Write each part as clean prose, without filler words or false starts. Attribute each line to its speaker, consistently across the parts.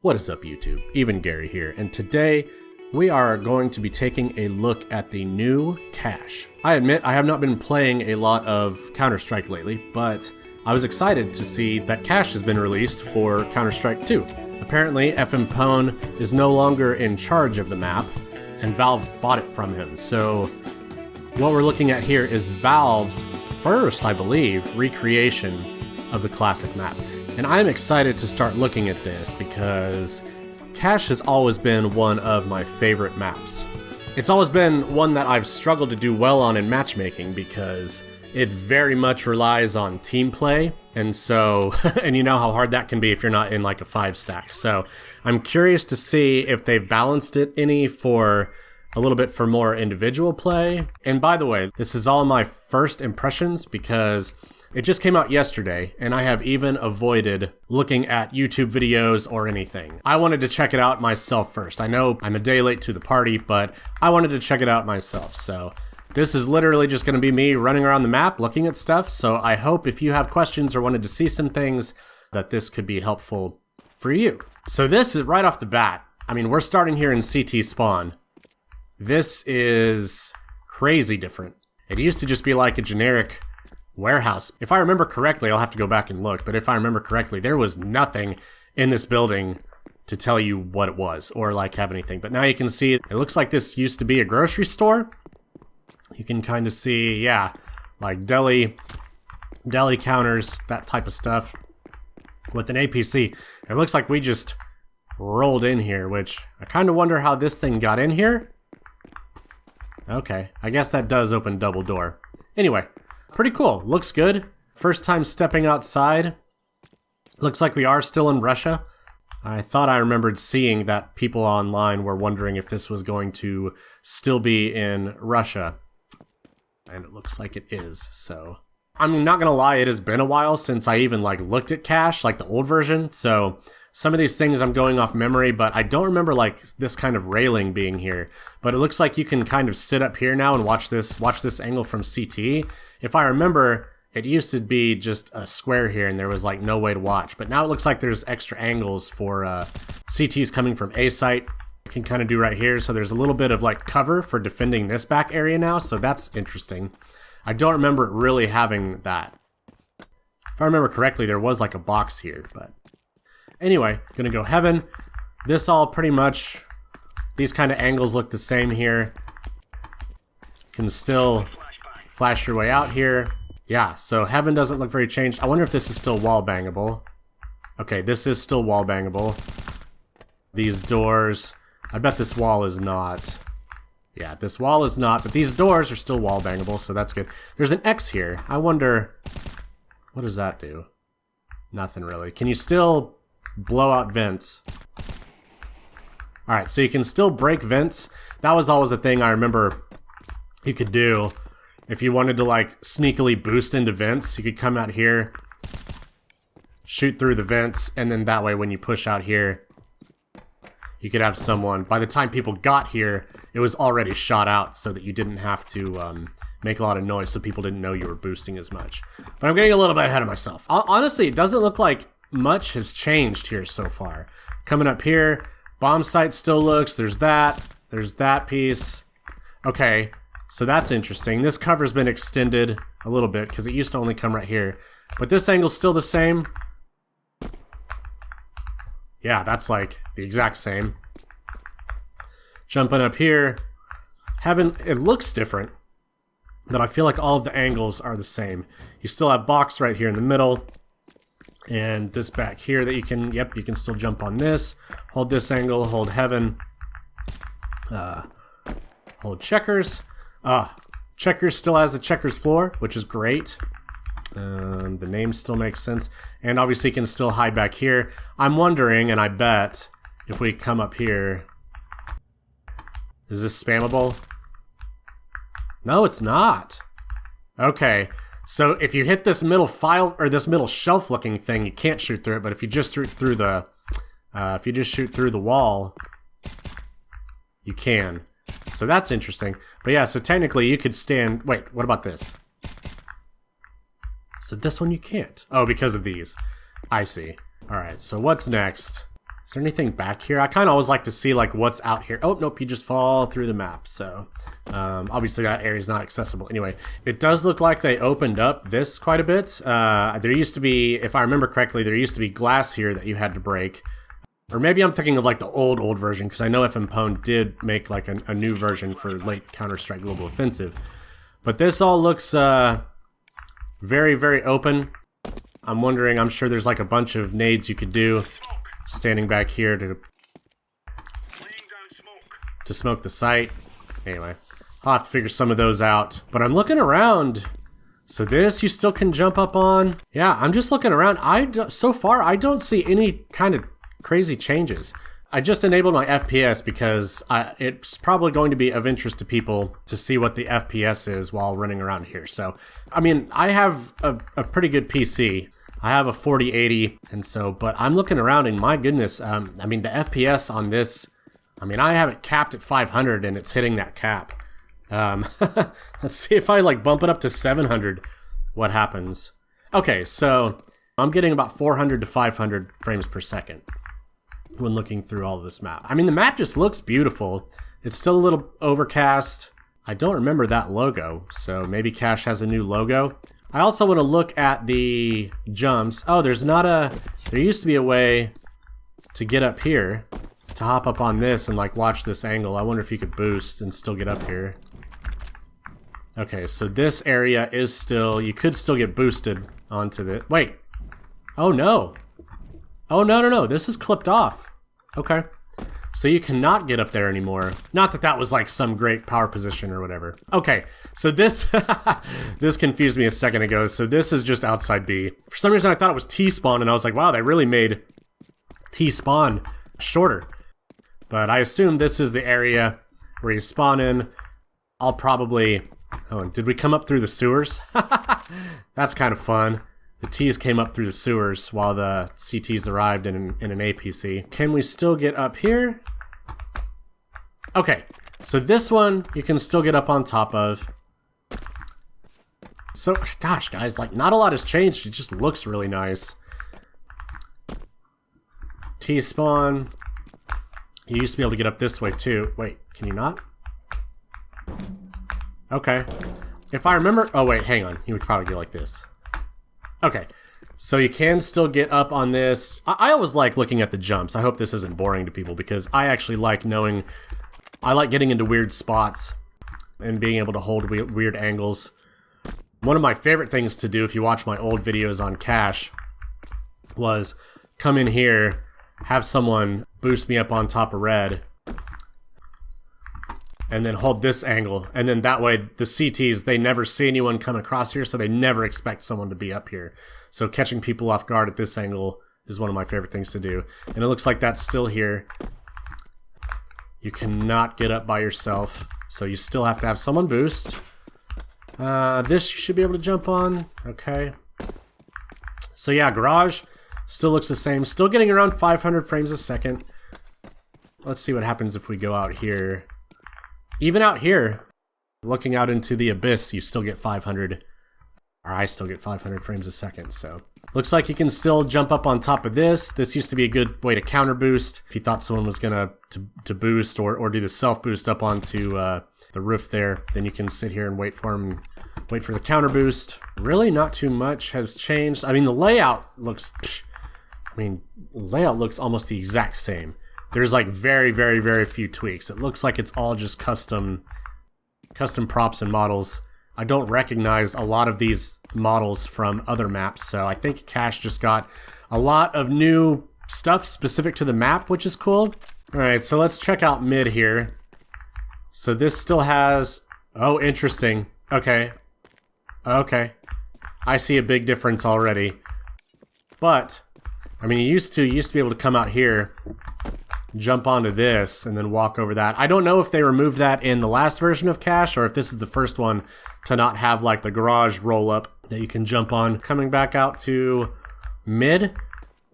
Speaker 1: What is up, YouTube? Even Gary here, and today we are going to be taking a look at the new cache. I admit I have not been playing a lot of Counter-Strike lately, but I was excited to see that cache has been released for Counter-Strike 2. Apparently, FM Pwn is no longer in charge of the map, and Valve bought it from him. So what we're looking at here is Valve's first, I believe, recreation of the classic map. And I'm excited to start looking at this because cache has always been one of my favorite maps. It's always been one that I've struggled to do well on in matchmaking because it very much relies on team play, and so, and you know how hard that can be if you're not in like a 5-stack. So I'm curious to see if they've balanced it any for a little bit for more individual play. And by the way, this is all my first impressions because it just came out yesterday, and I have even avoided looking at YouTube videos or anything. I wanted to check it out myself first. I know I'm a day late to the party, but I wanted to check it out myself. So this is literally just going to be me running around the map looking at stuff. So I hope if you have questions or wanted to see some things, that this could be helpful for you. So this is right off the bat. I mean, we're starting here in CT spawn. This is crazy different. It used to just be like a generic warehouse. If I remember correctly, I'll have to go back and look, but if I remember correctly, there was nothing in this building to tell you what it was or like have anything. But now you can see it looks like this used to be a grocery store. You can kind of see, yeah, like deli counters, that type of stuff with an APC. It looks like we just rolled in here, which I kind of wonder how this thing got in here. Okay, I guess that does open double door. Anyway, pretty cool. Looks good. First time stepping outside. Looks like we are still in Russia. I thought I remembered seeing that people online were wondering if this was going to still be in Russia. And it looks like it is, so. I'm not gonna lie, it has been a while since I even like looked at cache, like the old version, so some of these things I'm going off memory, but I don't remember like this kind of railing being here. But it looks like you can kind of sit up here now and watch this angle from CT. If I remember, it used to be just a square here and there was like no way to watch. But now it looks like there's extra angles for CTs coming from A site. You can kind of do right here. So there's a little bit of like cover for defending this back area now. So that's interesting. I don't remember it really having that. If I remember correctly, there was like a box here, but anyway, gonna go heaven. This all pretty much, these kind of angles look the same here. Can still flash your way out here. Yeah, so heaven doesn't look very changed. I wonder if this is still wall bangable. Okay, this is still wall bangable. These doors, I bet this wall is not. Yeah, this wall is not, but these doors are still wall bangable, so that's good. There's an X here. I wonder, what does that do? Nothing really. Can you still blow out vents? Alright, so you can still break vents. That was always a thing I remember you could do. If you wanted to like sneakily boost into vents, you could come out here, shoot through the vents, and then that way when you push out here, you could have someone, by the time people got here, it was already shot out so that you didn't have to make a lot of noise so people didn't know you were boosting as much. But I'm getting a little bit ahead of myself. Honestly, it doesn't look like much has changed here so far. Coming up here, Bombsite still looks, there's that piece. Okay, so that's interesting. This cover's been extended a little bit because it used to only come right here. But this angle's still the same. Yeah, that's like the exact same. Jumping up here, heaven, it looks different, but I feel like all of the angles are the same. You still have box right here in the middle, and this back here that you can, yep, you can still jump on this, hold this angle, hold heaven, hold checkers. Checkers still has a checkers floor, which is great. The name still makes sense. And obviously you can still hide back here. I'm wondering, and I bet, if we come up here, is this spammable? No, it's not. Okay, so if you hit this middle file, or this middle shelf looking thing, you can't shoot through it, but if you just shoot through the, wall, you can. So that's interesting. But yeah, so technically you could stand, wait, what about this? So this one you can't. Oh, because of these. I see. Alright, so what's next? Is there anything back here? I kind of always like to see like what's out here. Oh, nope, you just fall through the map. So obviously that area is not accessible. Anyway, it does look like they opened up this quite a bit. There used to be, if I remember correctly, there used to be glass here that you had to break. Or maybe I'm thinking of like the old version, because I know FMPone did make like a new version for late Counter-Strike Global Offensive. But this all looks very, very open. I'm wondering, I'm sure there's like a bunch of nades you could do. Standing back here to smoke the site. Anyway, I'll have to figure some of those out. But I'm looking around. So this you still can jump up on. Yeah, I'm just looking around. So far, I don't see any kind of crazy changes. I just enabled my FPS because it's probably going to be of interest to people to see what the FPS is while running around here. So, I mean, I have a pretty good PC. I have a 4080, and so, but I'm looking around and my goodness, I mean, the FPS on this, I mean, I have it capped at 500 and it's hitting that cap. Let's see if I like bump it up to 700, what happens. Okay, so I'm getting about 400 to 500 frames per second when looking through all of this map. I mean, the map just looks beautiful. It's still a little overcast. I don't remember that logo, so maybe Cash has a new logo. I also want to look at the jumps. Oh, there used to be a way to get up here, to hop up on this and like watch this angle. I wonder if you could boost and still get up here. Okay, so this area is still, you could still get boosted onto the, wait. Oh no. Oh no, this is clipped off. Okay. So you cannot get up there anymore. Not that that was like some great power position or whatever. Okay, so this this confused me a second ago. So this is just outside B. For some reason I thought it was T-spawn and I was like, wow, they really made T-spawn shorter. But I assume this is the area where you spawn in. I'll probably, oh, did we come up through the sewers? That's kind of fun. The T's came up through the sewers while the CTs arrived in an APC. Can we still get up here? Okay, so this one you can still get up on top of. So, gosh, guys, like not a lot has changed. It just looks really nice. T-spawn. You used to be able to get up this way too. Wait, can you not? Okay. If I remember, oh wait, hang on. You would probably go like this. Okay, so you can still get up on this. I always like looking at the jumps. I hope this isn't boring to people because I actually like knowing, I like getting into weird spots and being able to hold weird angles. One of my favorite things to do if you watch my old videos on Cash was come in here, have someone boost me up on top of red, and then hold this angle, and then that way the CTs, they never see anyone come across here, so they never expect someone to be up here. So catching people off guard at this angle is one of my favorite things to do. And it looks like that's still here. You cannot get up by yourself, so you still have to have someone boost. This you should be able to jump on. Okay. So yeah, garage still looks the same. Still getting around 500 frames a second. Let's see what happens if we go out here. Even out here, looking out into the abyss, you still get 500, or I still get 500 frames a second, so. Looks like you can still jump up on top of this. This used to be a good way to counter boost. If you thought someone was gonna to boost or do the self-boost up onto the roof there, then you can sit here and wait for them, wait for the counter boost. Really not too much has changed. I mean, the layout looks, layout looks almost the exact same. There's like very, very, very few tweaks. It looks like it's all just custom props and models. I don't recognize a lot of these models from other maps, so I think Cash just got a lot of new stuff specific to the map, which is cool. Alright, so let's check out mid here. So this still has, oh, interesting. Okay. Okay. I see a big difference already. But, I mean, you used to be able to come out here, jump onto this, and then walk over that. I don't know if they removed that in the last version of Cash, or if this is the first one to not have like the garage roll up that you can jump on. Coming back out to mid,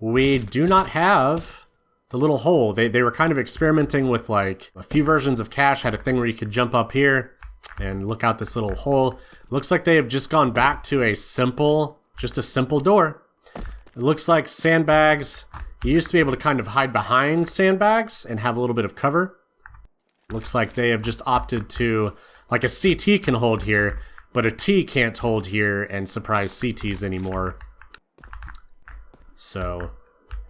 Speaker 1: we do not have the little hole. They were kind of experimenting with like a few versions of Cash had a thing where you could jump up here and look out this little hole. Looks like they have just gone back to just a simple door. It looks like sandbags You used to be able to kind of hide behind sandbags and have a little bit of cover. Looks like they have just opted to, like a CT can hold here, but a T can't hold here and surprise CTs anymore. So,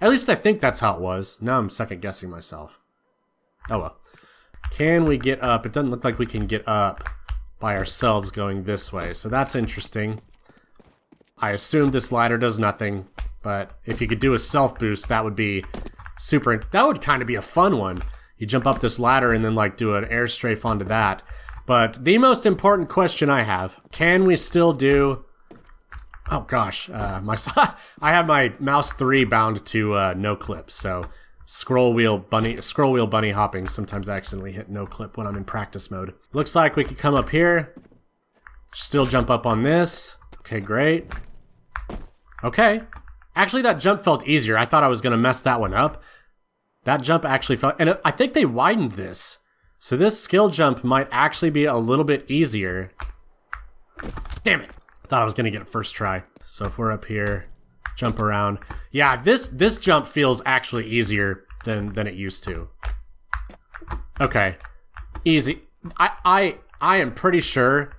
Speaker 1: at least I think that's how it was. Now I'm second guessing myself. Oh well. Can we get up? It doesn't look like we can get up by ourselves going this way, so that's interesting. I assume this ladder does nothing, but if you could do a self-boost, that would be super... That would kind of be a fun one. You jump up this ladder and then like do an air strafe onto that. But the most important question I have, can we still do... Oh gosh, I have my mouse 3 bound to no clip, so scroll wheel bunny hopping. Sometimes I accidentally hit no clip when I'm in practice mode. Looks like we could come up here, still jump up on this. Okay, great. Okay, actually that jump felt easier. I thought I was gonna mess that one up. That jump actually felt, and I think they widened this, so this skill jump might actually be a little bit easier. Damn it. Thought I was gonna get it first try. So if we're up here, jump around. Yeah, this jump feels actually easier than it used to. Okay, easy. I am pretty sure,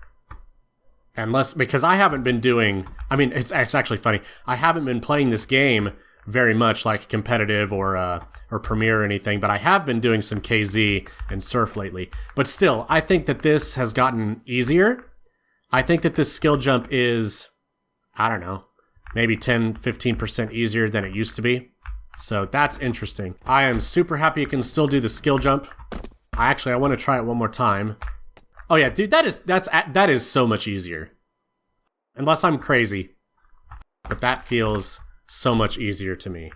Speaker 1: unless, because I haven't been doing. I mean, it's actually funny. I haven't been playing this game very much, like competitive or Premiere or anything, but I have been doing some KZ and Surf lately. But still, I think that this has gotten easier. I think that this skill jump is, I don't know, maybe 10-15% easier than it used to be. So that's interesting. I am super happy you can still do the skill jump. I want to try it one more time. Oh yeah, dude, that is so much easier. Unless I'm crazy. But that feels so much easier to me.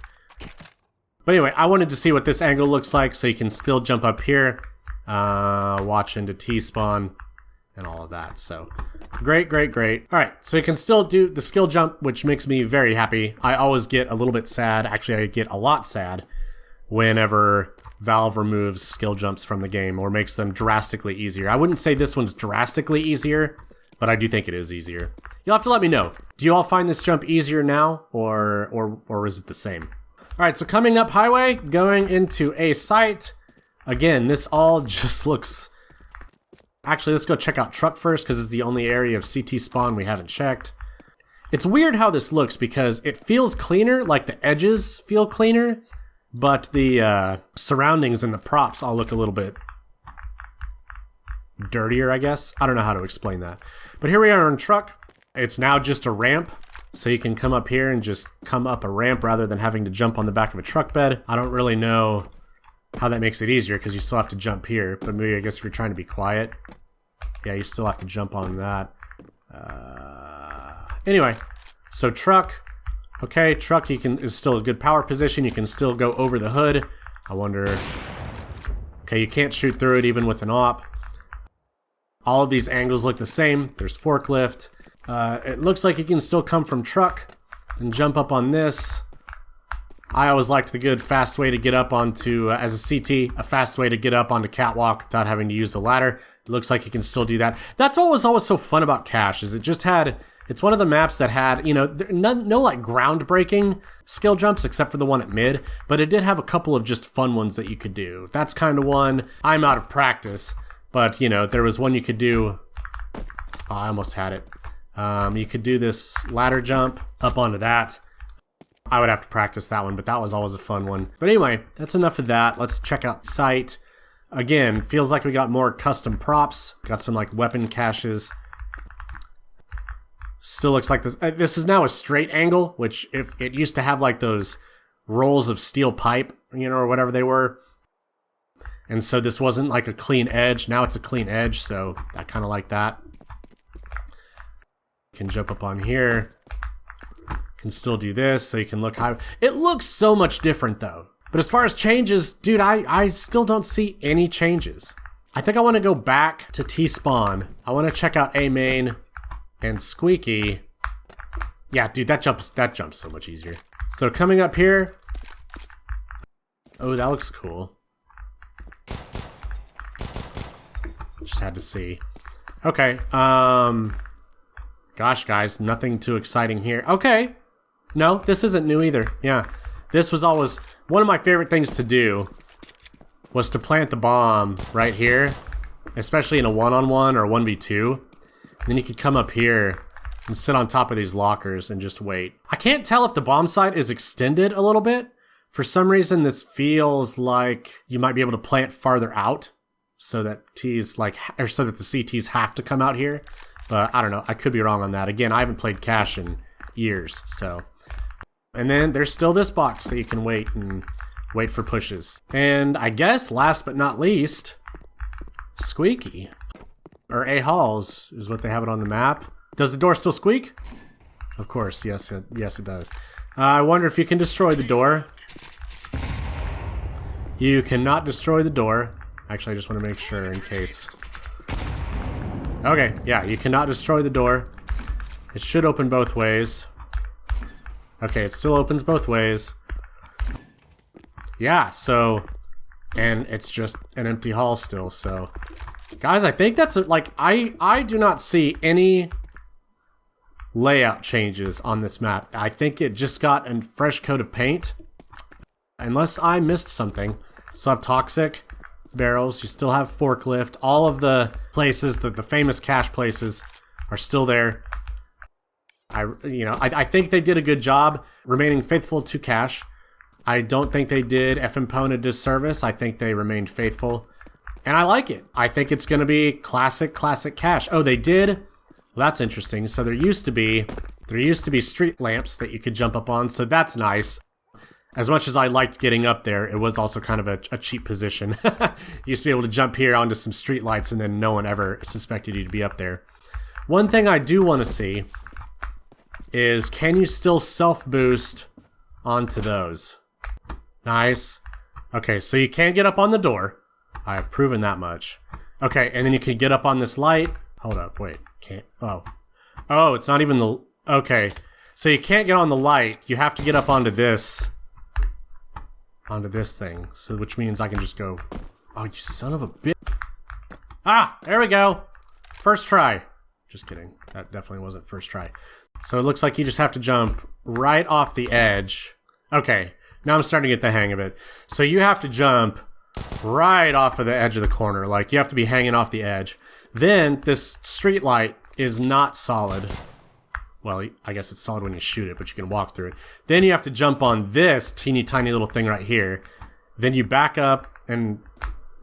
Speaker 1: But anyway, I wanted to see what this angle looks like, so you can still jump up here, watch into T-spawn, and all of that. So great, great, great. All right, so you can still do the skill jump, which makes me very happy. I always get a little bit sad. Actually, I get a lot sad whenever Valve removes skill jumps from the game or makes them drastically easier. I wouldn't say this one's drastically easier, but I do think it is easier. You'll have to let me know. Do you all find this jump easier now, or is it the same? All right, so coming up highway, going into a site. Again, this all just looks... Actually, let's go check out truck first, because it's the only area of CT spawn we haven't checked. It's weird how this looks, because it feels cleaner, like the edges feel cleaner, but the surroundings and the props all look a little bit dirtier, I guess. I don't know how to explain that. But here we are on truck. It's now just a ramp, so you can come up here and just come up a ramp rather than having to jump on the back of a truck bed. I don't really know how that makes it easier, because you still have to jump here, but maybe I guess if you're trying to be quiet, yeah, you still have to jump on that. Anyway, so truck. Okay, truck is still a good power position. You can still go over the hood. I wonder... Okay, you can't shoot through it even with an op. All of these angles look the same. There's forklift. It looks like you can still come from truck and jump up on this. I always liked the good fast way to get up onto, as a CT, a fast way to get up onto catwalk without having to use the ladder. It looks like you can still do that. That's what was always so fun about Cache, is it just had, it's one of the maps that had, you know, no like groundbreaking skill jumps except for the one at mid, but it did have a couple of just fun ones that you could do. That's kind of one. I'm out of practice, but you know, there was one you could do. Oh, I almost had it. You could do this ladder jump up onto that. I would have to practice that one, but that was always a fun one. But anyway, that's enough of that. Let's check out site. Again, feels like we got more custom props. Got some like weapon caches. Still looks like this. This is now a straight angle, which if it used to have like those rolls of steel pipe, you know, or whatever they were. And so this wasn't like a clean edge. Now it's a clean edge, so I kind of like that. Can jump up on here. Can still do this, so you can look high. It looks so much different though. But as far as changes, dude, I still don't see any changes. I think I want to go back to T-spawn. I want to check out A main and Squeaky. Yeah, dude, that jumps so much easier. So coming up here. Oh, that looks cool. Just had to see. Okay, gosh, guys, nothing too exciting here. Okay. No, this isn't new either. Yeah. This was always one of my favorite things to do, was to plant the bomb right here, especially in a one-on-one or 1v2. And then you could come up here and sit on top of these lockers and just wait. I can't tell if the bomb site is extended a little bit. For some reason, this feels like you might be able to play it farther out, so that T's like, or so that the CTs have to come out here. But I don't know. I could be wrong on that. Again, I haven't played Cash in years, so. And then there's still this box that you can wait and wait for pushes. And I guess last but not least, Squeaky, or A Halls is what they have it on the map. Does the door still squeak? Of course, yes, yes it does. I wonder if you can destroy the door. You cannot destroy the door. Actually, I just want to make sure in case. Okay, yeah, you cannot destroy the door. It should open both ways. Okay, it still opens both ways. Yeah, so, and it's just an empty hall still, so. Guys, I think that's, like, I do not see any layout changes on this map. I think it just got a fresh coat of paint. Unless I missed something. Still have toxic barrels, you still have forklift. All of the places, the famous cache places, are still there. I think they did a good job remaining faithful to cache. I don't think they did FMPone a disservice. I think they remained faithful. And I like it. I think it's going to be classic cache. Oh, they did? Well, that's interesting. So there used to be street lamps that you could jump up on, so that's nice. As much as I liked getting up there, it was also kind of a cheap position. You used to be able to jump here onto some street lights and then no one ever suspected you to be up there. One thing I do want to see is, can you still self-boost onto those? Nice. Okay, so you can't get up on the door. I have proven that much. Okay, and then you can get up on this light. Hold up, wait, can't, oh. Oh, it's not even the, okay. So you can't get on the light, you have to get up onto this thing. So, which means I can just go, oh, you son of a bitch. Ah, there we go. First try. Just kidding, that definitely wasn't first try. So it looks like you just have to jump right off the edge. Okay, now I'm starting to get the hang of it. So you have to jump right off of the edge of the corner. Like, you have to be hanging off the edge. Then this street light is not solid. Well, I guess it's solid when you shoot it, but you can walk through it. Then you have to jump on this teeny tiny little thing right here. Then you back up, and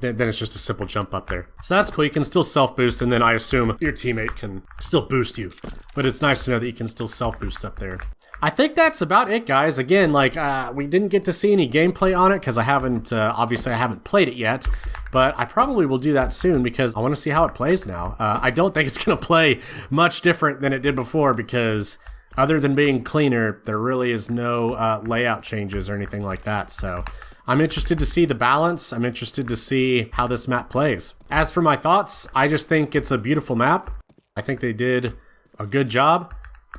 Speaker 1: then it's just a simple jump up there. So that's cool. You can still self-boost, and then I assume your teammate can still boost you. But it's nice to know that you can still self-boost up there. I think that's about it, guys. Again, like, we didn't get to see any gameplay on it because I haven't, obviously I haven't played it yet, but I probably will do that soon because I want to see how it plays now. I don't think it's going to play much different than it did before because other than being cleaner, there really is no layout changes or anything like that. So I'm interested to see the balance. I'm interested to see how this map plays. As for my thoughts, I just think it's a beautiful map. I think they did a good job.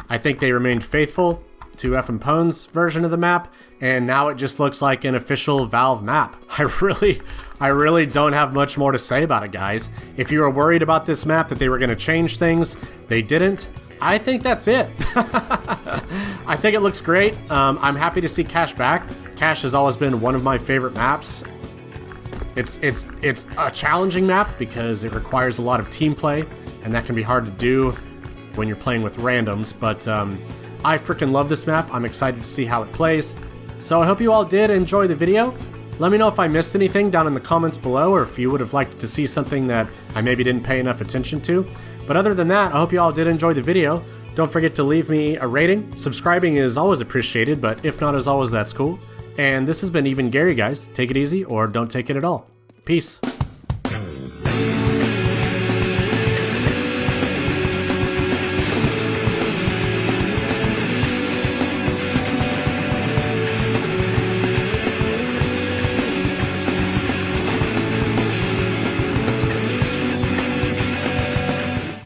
Speaker 1: I think they remained faithful to FMPone's version of the map, and now it just looks like an official Valve map. I really don't have much more to say about it, guys. If you were worried about this map, that they were going to change things, they didn't. I think that's it. I think it looks great. I'm happy to see Cache back. Cache has always been one of my favorite maps. It's a challenging map because it requires a lot of team play, and that can be hard to do when you're playing with randoms, but I freaking love this map. I'm excited to see how it plays. So I hope you all did enjoy the video. Let me know if I missed anything down in the comments below, or if you would have liked to see something that I maybe didn't pay enough attention to. But other than that, I hope you all did enjoy the video. Don't forget to leave me a rating. Subscribing is always appreciated, but if not, as always, that's cool. And this has been Even Gary, guys. Take it easy, or don't take it at all. Peace.